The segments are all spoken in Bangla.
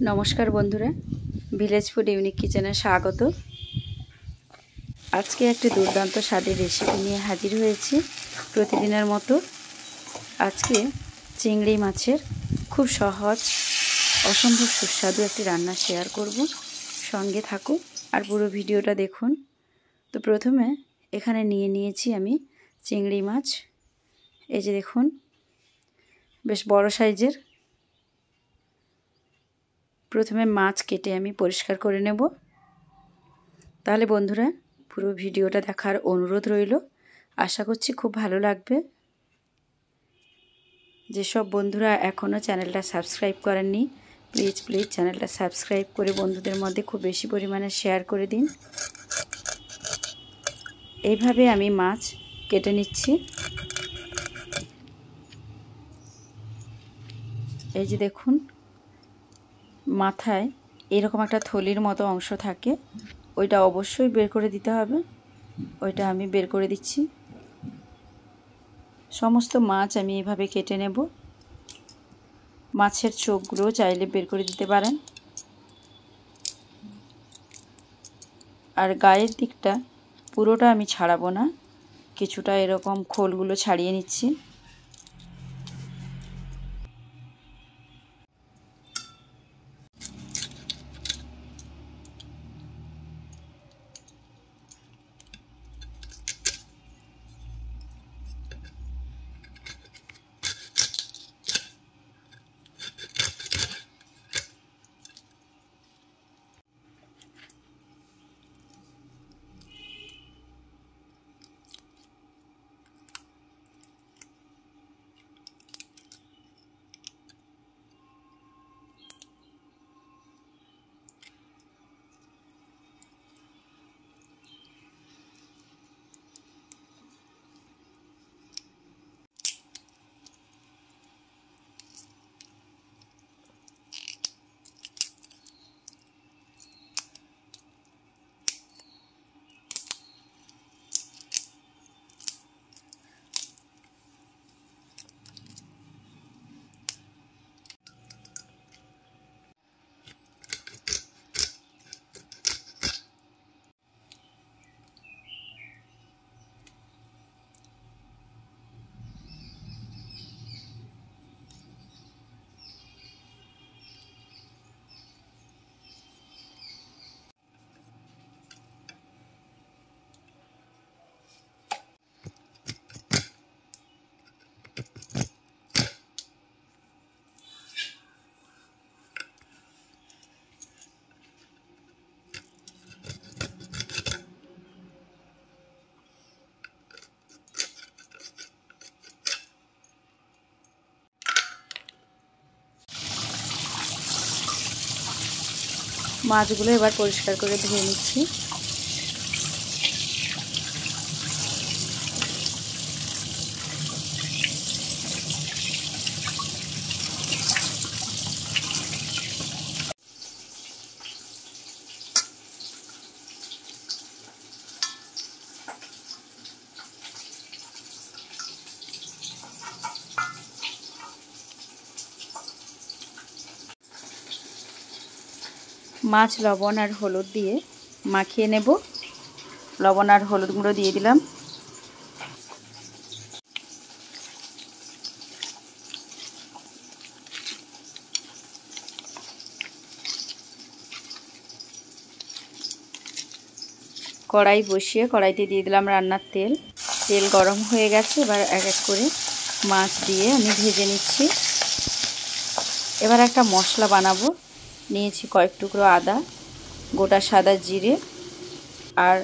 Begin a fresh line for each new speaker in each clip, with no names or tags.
नमस्कार बंधुरा ভিলেজ ফুড ইউনিক কিচেনে স্বাগত। আজকে একটি দুর্দান্ত স্বাদের রেসিপি নিয়ে হাজির হয়েছি প্রতিদিনের মতো। আজকে চিংড়ি মাছের খুব সহজ অসম্ভব সুস্বাদু একটি রান্না শেয়ার করব, সঙ্গে থাকুন আর পুরো ভিডিওটা দেখুন। তো প্রথমে এখানে নিয়েছি আমি চিংড়ি মাছ। এই যে দেখুন, বেশ বড় সাইজের। প্রথমে মাছ কেটে আমি পরিষ্কার করে নেব। তাহলে বন্ধুরা পুরো ভিডিওটা দেখার অনুরোধ রইল, আশা করছি খুব ভালো লাগবে। যেসব বন্ধুরা এখনও চ্যানেলটা সাবস্ক্রাইব করেননি, প্লিজ চ্যানেলটা সাবস্ক্রাইব করে বন্ধুদের মধ্যে খুব বেশি পরিমাণে শেয়ার করে দিন। এইভাবে আমি মাছ কেটে নিচ্ছি। এই যে দেখুন, মাথায় এরকম একটা থলির মতো অংশ থাকে, ওইটা অবশ্যই বের করে দিতে হবে। ওইটা আমি বের করে দিচ্ছি। সমস্ত মাছ আমি এভাবে কেটে নেব। মাছের চোখগুলো চাইলে বের করে দিতে পারেন। আর গায়ের দিকটা পুরোটা আমি ছাড়াবো না, কিছুটা এরকম খোলগুলো ছাড়িয়ে নিচ্ছি। মাছগুলো এবার পরিষ্কার করে ধুয়ে নিচ্ছি। মাছ লবণ আর হলুদ দিয়ে মাখিয়ে নেব। লবণ আর হলুদ গুঁড়ো দিয়ে দিলাম। কড়াই বসিয়ে কড়াইতে দিয়ে দিলাম রান্নার তেল। তেল গরম হয়ে গেছে, এবার এক এক করে মাছ দিয়ে আমি ভেজে নিচ্ছি। এবার একটা মশলা বানাবো। নিয়েছি কয়েক টুকরো আদা, গোটা সাদা জিরে আর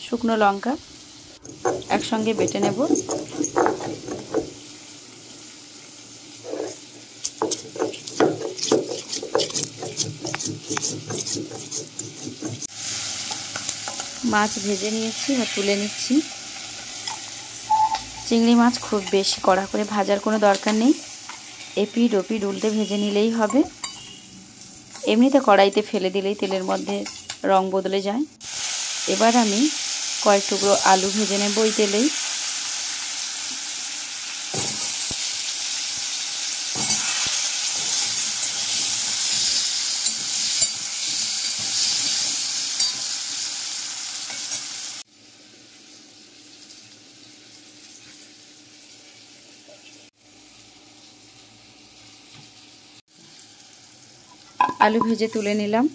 শুকনো লঙ্কা একসঙ্গে বেটে নেব। মাছ ভেজে নিয়েছি আর তুলে নিচ্ছি। চিংড়ি মাছ খুব বেশি কড়া করে ভাজার কোনো দরকার নেই, এপিড ওপিড উল্টে ভেজে নিলেই হবে। এমনিতে কড়াইতে ফেলে দিলেই তেলের মধ্যে রং বদলে যায়। এবার আমি কয়েক টুকরো আলু ভেজে নেব ওই তেলেই। আলু ভেজে তুলে নিলাম।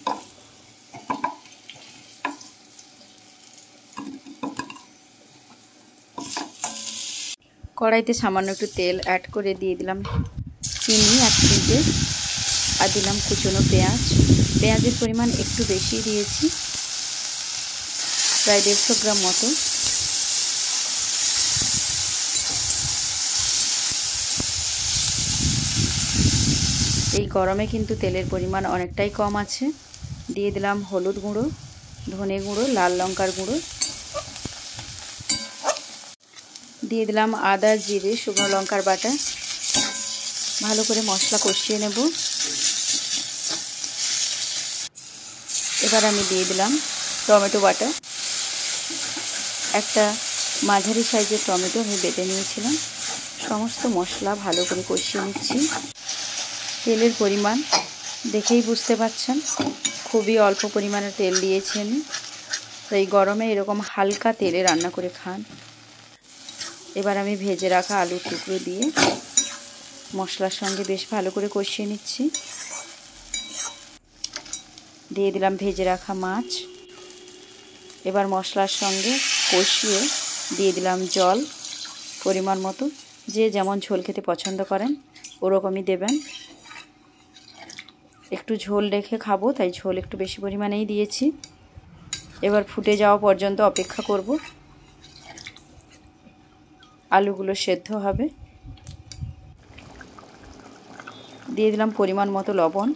কড়াইতে সামান্য একটু তেল অ্যাড করে দিয়ে দিলাম চিনি 1 চিমটে, আর দিলাম কুচনো পেঁয়াজ। পেঁয়াজের পরিমাণ একটু বেশি দিয়েছি, প্রায় 150 গ্রাম মতো। এই গরমে কিন্তু তেলের পরিমাণ অনেকটাই কম আছে। দিয়ে দিলাম হলুদ গুঁড়ো, ধনে গুঁড়ো, লাল লঙ্কার গুঁড়ো, দিয়ে দিলাম আদা জিরে শুকনো লঙ্কার বাটা। ভালো করে মশলা কষিয়ে নেব। এবার আমি দিয়ে দিলাম টমেটো বাটা। একটা মাঝারি সাইজের টমেটো আমি বেটে নিয়েছিলাম। সমস্ত মশলা ভালো করে কষিয়ে নিচ্ছি। তেলের পরিমাণ দেখেই বুঝতে পারছেন, খুবই অল্প পরিমাণে তেল দিয়েছি আমি। তাই গরমে এরকম হালকা তেলে রান্না করে খান। এবার আমি ভেজে রাখা আলুর টুকরো দিয়ে মশলার সঙ্গে বেশ ভালো করে কষিয়ে নিচ্ছি। দিয়ে দিলাম ভেজে রাখা মাছ। এবার মশলার সঙ্গে কষিয়ে দিয়ে দিলাম জল পরিমাণ মতো। যে যেমন ঝোল খেতে পছন্দ করেন ওরকমই দেবেন। একটু ঝোল রেখে খাবো, তাই ঝোল একটু বেশি পরিমাণেই দিয়েছি। এবার ফুটে যাওয়া পর্যন্ত অপেক্ষা করব। আলুগুলো সেদ্ধ হবে। দিয়ে দিলাম পরিমাণ মতো লবণ।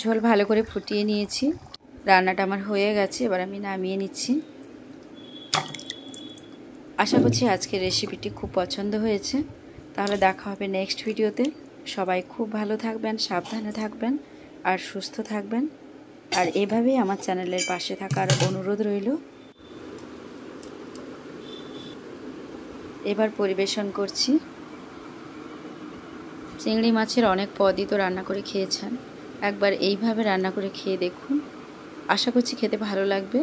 ঝোল ভালো করে ফুটিয়ে নিয়েছি। রান্নাটা আমার হয়ে গেছে, এবার আমি নামিয়ে নিচ্ছি। আশা করছি আজকের রেসিপিটি খুব পছন্দ হয়েছে। তাহলে দেখা হবে নেক্সট ভিডিওতে। সবাই খুব ভালো থাকবেন, সাবধানে থাকবেন আর সুস্থ থাকবেন। আর এভাবেই আমার চ্যানেলের পাশে থাকার অনুরোধ রইল। এবার পরিবেশন করছি। চিংড়ি মাছের অনেক পদই তো রান্না করে খেয়েছেন, একবার এইভাবে রান্না করে খেয়ে দেখুন। আশা করছি খেতে ভালো লাগবে।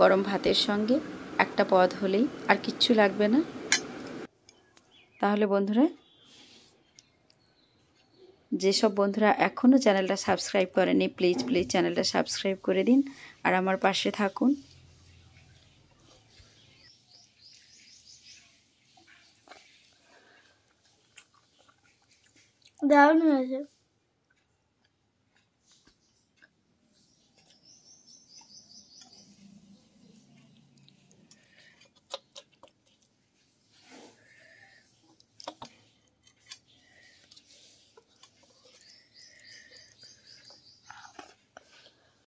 গরম ভাতের সঙ্গে একটা পদ হলেই, আর কিচ্ছু লাগবে না। তাহলে বন্ধুরা, যেসব বন্ধুরা এখনও চ্যানেলটা সাবস্ক্রাইব করেনি প্লিজ চ্যানেলটা সাবস্ক্রাইব করে দিন আর আমার পাশে থাকুন।
দারুণ হয়েছে।